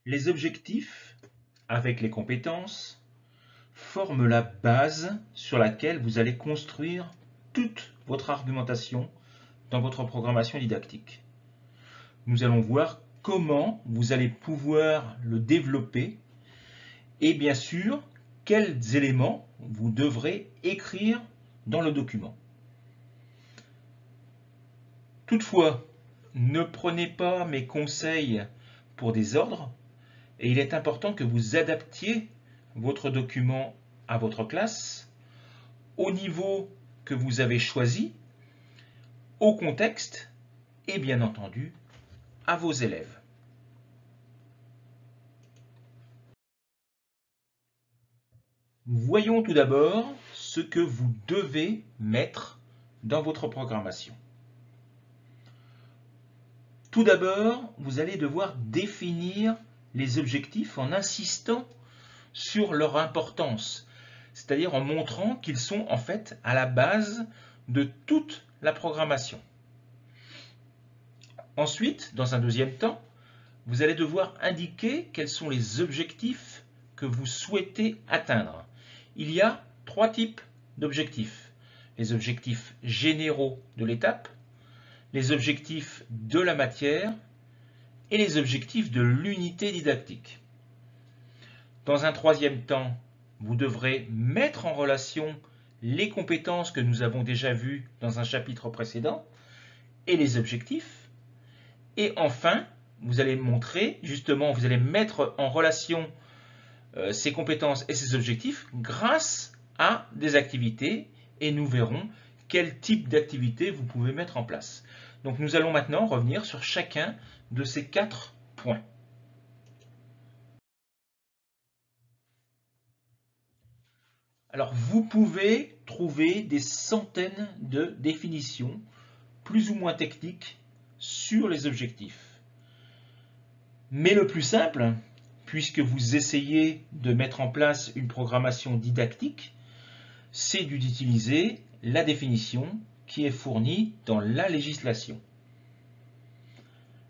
Les objectifs, avec les compétences, forment la base sur laquelle vous allez construire toute votre argumentation dans votre programmation didactique. Nous allons voir comment vous allez pouvoir le développer et bien sûr, quels éléments vous devrez écrire dans le document. Toutefois, ne prenez pas mes conseils pour des ordres et il est important que vous adaptiez votre document à votre classe, au niveau que vous avez choisi, au contexte et bien entendu à vos élèves. Voyons tout d'abord ce que vous devez mettre dans votre programmation. Tout d'abord, vous allez devoir définir les objectifs en insistant sur leur importance, c'est-à-dire en montrant qu'ils sont en fait à la base de toute la programmation. Ensuite, dans un deuxième temps, vous allez devoir indiquer quels sont les objectifs que vous souhaitez atteindre. Il y a trois types d'objectifs. Les objectifs généraux de l'étape, les objectifs de la matière et les objectifs de l'unité didactique. Dans un troisième temps, vous devrez mettre en relation les compétences que nous avons déjà vues dans un chapitre précédent et les objectifs. Et enfin, vous allez montrer, justement, vous allez mettre en relation ces compétences et ces objectifs grâce à des activités et nous verrons quel type d'activité vous pouvez mettre en place. Donc nous allons maintenant revenir sur chacun de ces 4 points. Alors vous pouvez trouver des centaines de définitions plus ou moins techniques sur les objectifs. Mais le plus simple, puisque vous essayez de mettre en place une programmation didactique, c'est d'utiliser la définition qui est fournie dans la législation.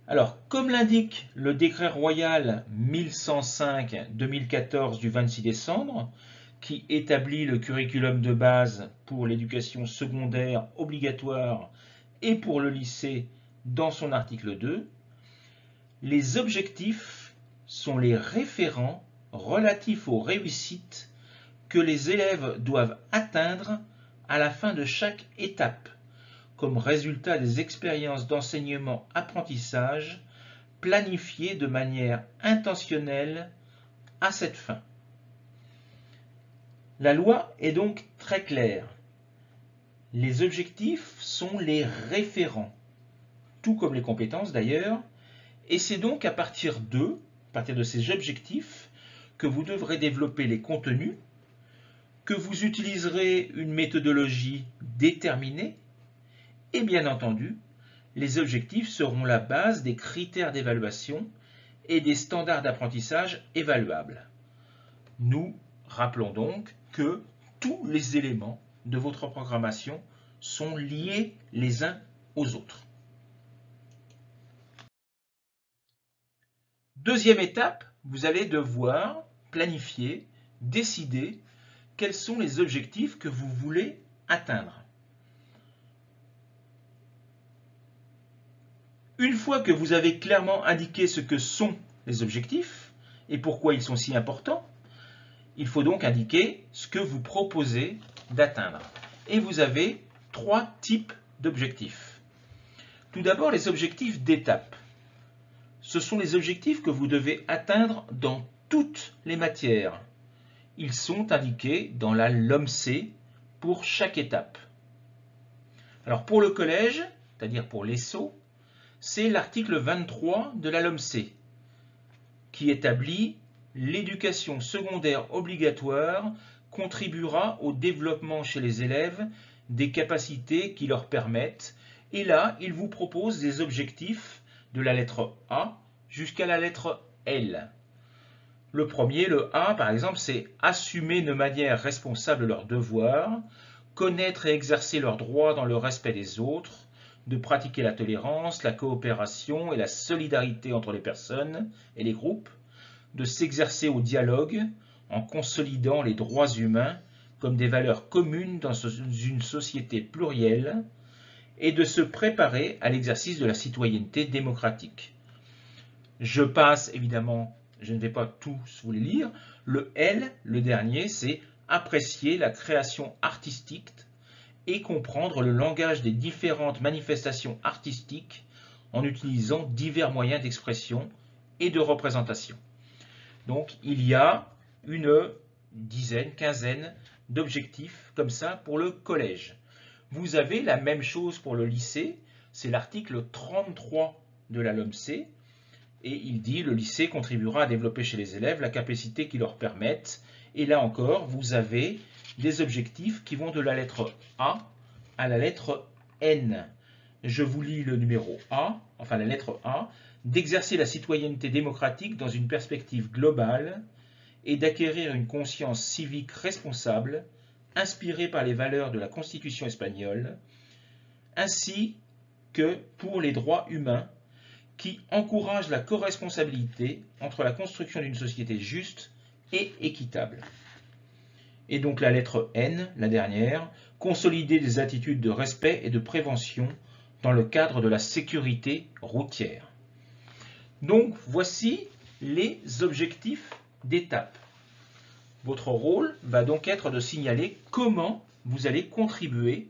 Alors, comme l'indique le décret royal 1105-2014 du 26 décembre, qui établit le curriculum de base pour l'éducation secondaire obligatoire et pour le lycée dans son article 2, les objectifs sont les référents relatifs aux réussites que les élèves doivent atteindre à la fin de chaque étape, comme résultat des expériences d'enseignement-apprentissage planifiées de manière intentionnelle à cette fin. La loi est donc très claire. Les objectifs sont les référents, tout comme les compétences d'ailleurs, et c'est donc à partir de ces objectifs que vous devrez développer les contenus, que vous utiliserez une méthodologie déterminée, et bien entendu, les objectifs seront la base des critères d'évaluation et des standards d'apprentissage évaluables. Nous rappelons donc que tous les éléments de votre programmation sont liés les uns aux autres. Deuxième étape, vous allez devoir planifier, décider quels sont les objectifs que vous voulez atteindre. Une fois que vous avez clairement indiqué ce que sont les objectifs et pourquoi ils sont si importants, il faut donc indiquer ce que vous proposez d'atteindre. Et vous avez 3 types d'objectifs. Tout d'abord, les objectifs d'étape. Ce sont les objectifs que vous devez atteindre dans toutes les matières. Ils sont indiqués dans la LOMC pour chaque étape. Alors pour le collège, c'est-à-dire pour l'ESSO, c'est l'article 23 de la LOMC qui établit l'éducation secondaire obligatoire contribuera au développement chez les élèves des capacités qui leur permettent. Et là, il vous propose des objectifs de la lettre A jusqu'à la lettre L. Le premier, le A, par exemple, c'est assumer de manière responsable leurs devoirs, connaître et exercer leurs droits dans le respect des autres, de pratiquer la tolérance, la coopération et la solidarité entre les personnes et les groupes, de s'exercer au dialogue en consolidant les droits humains comme des valeurs communes dans une société plurielle et de se préparer à l'exercice de la citoyenneté démocratique. Je passe, évidemment, je ne vais pas tous vous les lire. Le L, le dernier, c'est apprécier la création artistique et comprendre le langage des différentes manifestations artistiques en utilisant divers moyens d'expression et de représentation. Donc, il y a une dizaine, quinzaine d'objectifs comme ça pour le collège. Vous avez la même chose pour le lycée, c'est l'article 33 de la LOMC, et il dit « Le lycée contribuera à développer chez les élèves la capacité qui leur permettent ». Et là encore, vous avez des objectifs qui vont de la lettre A à la lettre N. Je vous lis le numéro A, enfin la lettre A, d'exercer la citoyenneté démocratique dans une perspective globale et d'acquérir une conscience civique responsable, inspirée par les valeurs de la Constitution espagnole, ainsi que pour les droits humains, qui encourage la corresponsabilité entre la construction d'une société juste et équitable. Et donc la lettre N, la dernière, consolider des attitudes de respect et de prévention dans le cadre de la sécurité routière. Donc voici les objectifs d'étape. Votre rôle va donc être de signaler comment vous allez contribuer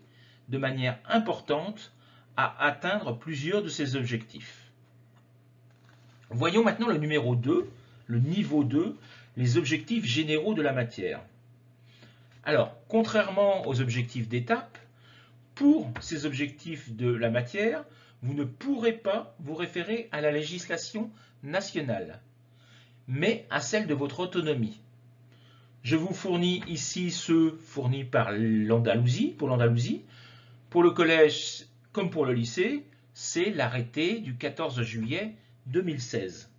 de manière importante à atteindre plusieurs de ces objectifs. Voyons maintenant le numéro 2, le niveau 2, les objectifs généraux de la matière. Alors, contrairement aux objectifs d'étape, pour ces objectifs de la matière, vous ne pourrez pas vous référer à la législation nationale, mais à celle de votre autonomie. Je vous fournis ici ceux fournis par l'Andalousie, pour l'Andalousie. Pour le collège comme pour le lycée, c'est l'arrêté du 14 juillet 2016.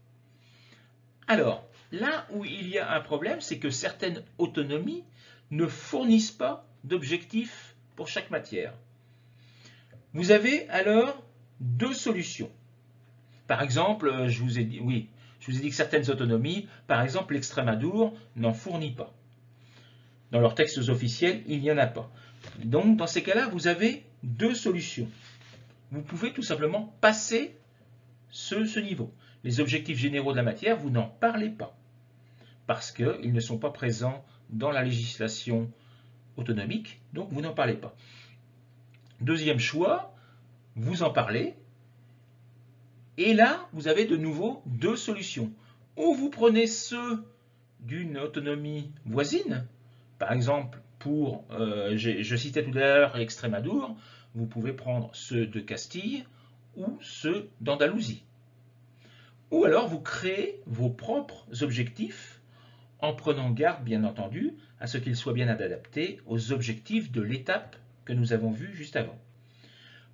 Alors, là où il y a un problème, c'est que certaines autonomies ne fournissent pas d'objectifs pour chaque matière. Vous avez alors deux solutions. Par exemple, je vous ai dit que certaines autonomies, par exemple l'Extrémadour, n'en fournit pas. Dans leurs textes officiels, il n'y en a pas. Donc, dans ces cas-là, vous avez deux solutions. Vous pouvez tout simplement passer ce niveau. Les objectifs généraux de la matière, vous n'en parlez pas, parce qu'ils ne sont pas présents dans la législation autonomique, donc vous n'en parlez pas. Deuxième choix, vous en parlez, et là, vous avez de nouveau deux solutions. Ou vous prenez ceux d'une autonomie voisine, par exemple, je citais tout à l'heure l'Extrémadour, vous pouvez prendre ceux de Castille ou ceux d'Andalousie. Ou alors vous créez vos propres objectifs en prenant garde, bien entendu, à ce qu'ils soient bien adaptés aux objectifs de l'étape que nous avons vue juste avant.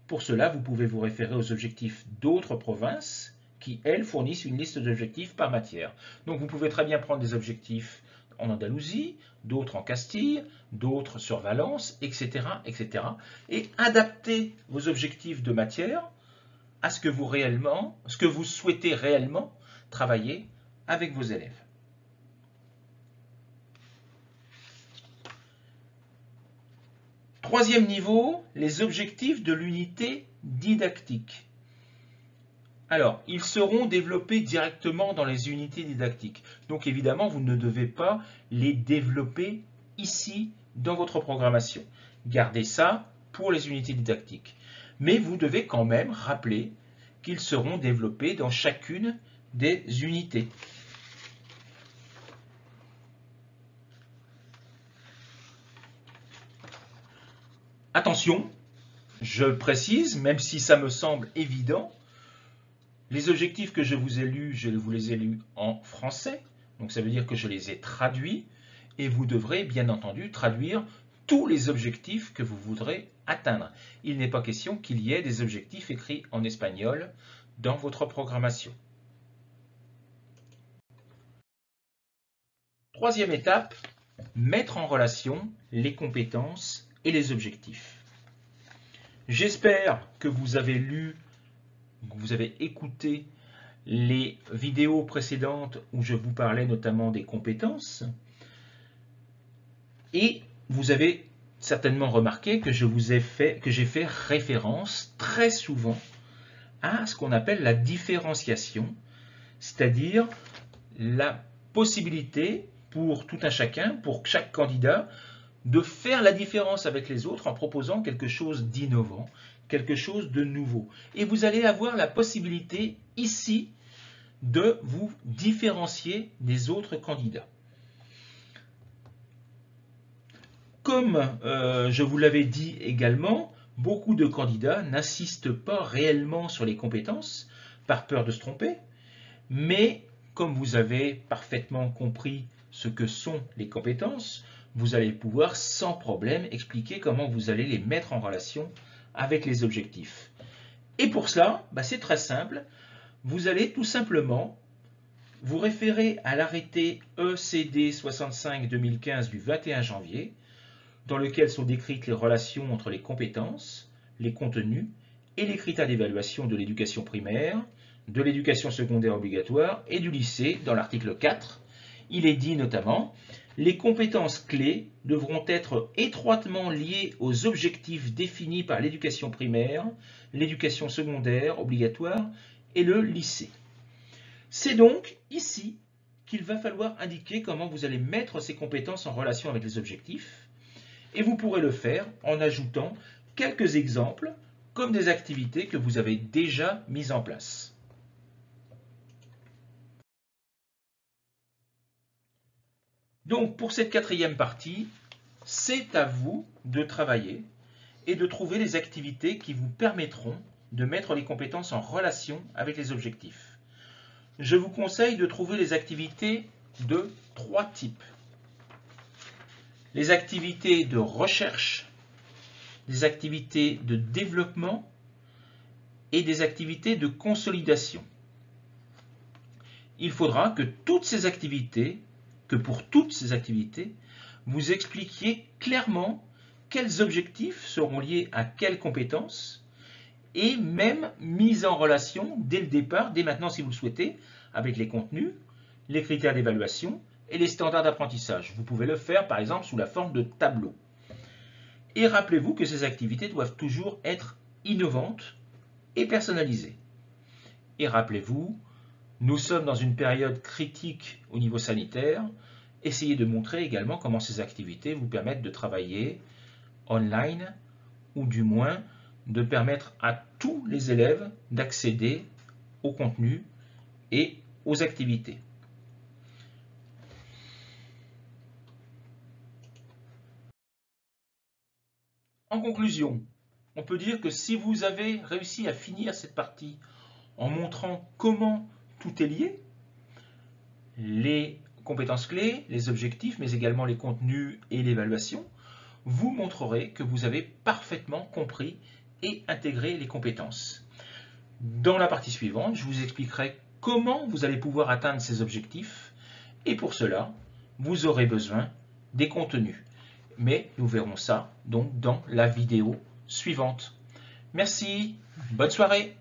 Pour cela, vous pouvez vous référer aux objectifs d'autres provinces qui, elles, fournissent une liste d'objectifs par matière. Donc vous pouvez très bien prendre des objectifs en Andalousie, d'autres en Castille, d'autres sur Valence, etc., etc. et adapter vos objectifs de matière à ce que vous souhaitez réellement travailler avec vos élèves. Troisième niveau, les objectifs de l'unité didactique. Alors, ils seront développés directement dans les unités didactiques. Donc évidemment, vous ne devez pas les développer ici dans votre programmation. Gardez ça pour les unités didactiques. Mais vous devez quand même rappeler qu'ils seront développés dans chacune des unités. Attention, je le précise, même si ça me semble évident, les objectifs que je vous ai lus, je vous les ai lus en français, donc ça veut dire que je les ai traduits, et vous devrez bien entendu traduire tous les objectifs que vous voudrez atteindre. Il n'est pas question qu'il y ait des objectifs écrits en espagnol dans votre programmation. Troisième étape, mettre en relation les compétences et les objectifs. J'espère que vous avez lu, que vous avez écouté les vidéos précédentes où je vous parlais notamment des compétences. Et vous avez certainement remarqué que j'ai fait référence très souvent à ce qu'on appelle la différenciation, c'est-à-dire la possibilité pour tout un chacun, pour chaque candidat, de faire la différence avec les autres en proposant quelque chose d'innovant, quelque chose de nouveau. Et vous allez avoir la possibilité ici de vous différencier des autres candidats. Comme je vous l'avais dit également, beaucoup de candidats n'insistent pas réellement sur les compétences par peur de se tromper, mais comme vous avez parfaitement compris ce que sont les compétences, vous allez pouvoir sans problème expliquer comment vous allez les mettre en relation avec les objectifs. Et pour cela, c'est très simple. Vous allez tout simplement vous référer à l'arrêté ECD 65-2015 du 21 janvier, dans lequel sont décrites les relations entre les compétences, les contenus et les critères d'évaluation de l'éducation primaire, de l'éducation secondaire obligatoire et du lycée dans l'article 4. Il est dit notamment « Les compétences clés devront être étroitement liées aux objectifs définis par l'éducation primaire, l'éducation secondaire obligatoire et le lycée. » C'est donc ici qu'il va falloir indiquer comment vous allez mettre ces compétences en relation avec les objectifs, et vous pourrez le faire en ajoutant quelques exemples comme des activités que vous avez déjà mises en place. Donc pour cette quatrième partie, c'est à vous de travailler et de trouver les activités qui vous permettront de mettre les compétences en relation avec les objectifs. Je vous conseille de trouver les activités de 3 types. Les activités de recherche, des activités de développement et des activités de consolidation. Il faudra que pour toutes ces activités, vous expliquiez clairement quels objectifs seront liés à quelles compétences et même mis en relation dès le départ, dès maintenant si vous le souhaitez, avec les contenus, les critères d'évaluation et les standards d'apprentissage. Vous pouvez le faire par exemple sous la forme de tableaux. Et rappelez-vous que ces activités doivent toujours être innovantes et personnalisées. Et rappelez-vous, nous sommes dans une période critique au niveau sanitaire. Essayez de montrer également comment ces activités vous permettent de travailler online ou du moins de permettre à tous les élèves d'accéder au contenu et aux activités. En conclusion, on peut dire que si vous avez réussi à finir cette partie en montrant comment tout est lié, les compétences clés, les objectifs, mais également les contenus et l'évaluation, vous montrerez que vous avez parfaitement compris et intégré les compétences. Dans la partie suivante, je vous expliquerai comment vous allez pouvoir atteindre ces objectifs et pour cela, vous aurez besoin des contenus. Mais nous verrons ça donc dans la vidéo suivante. Merci, bonne soirée.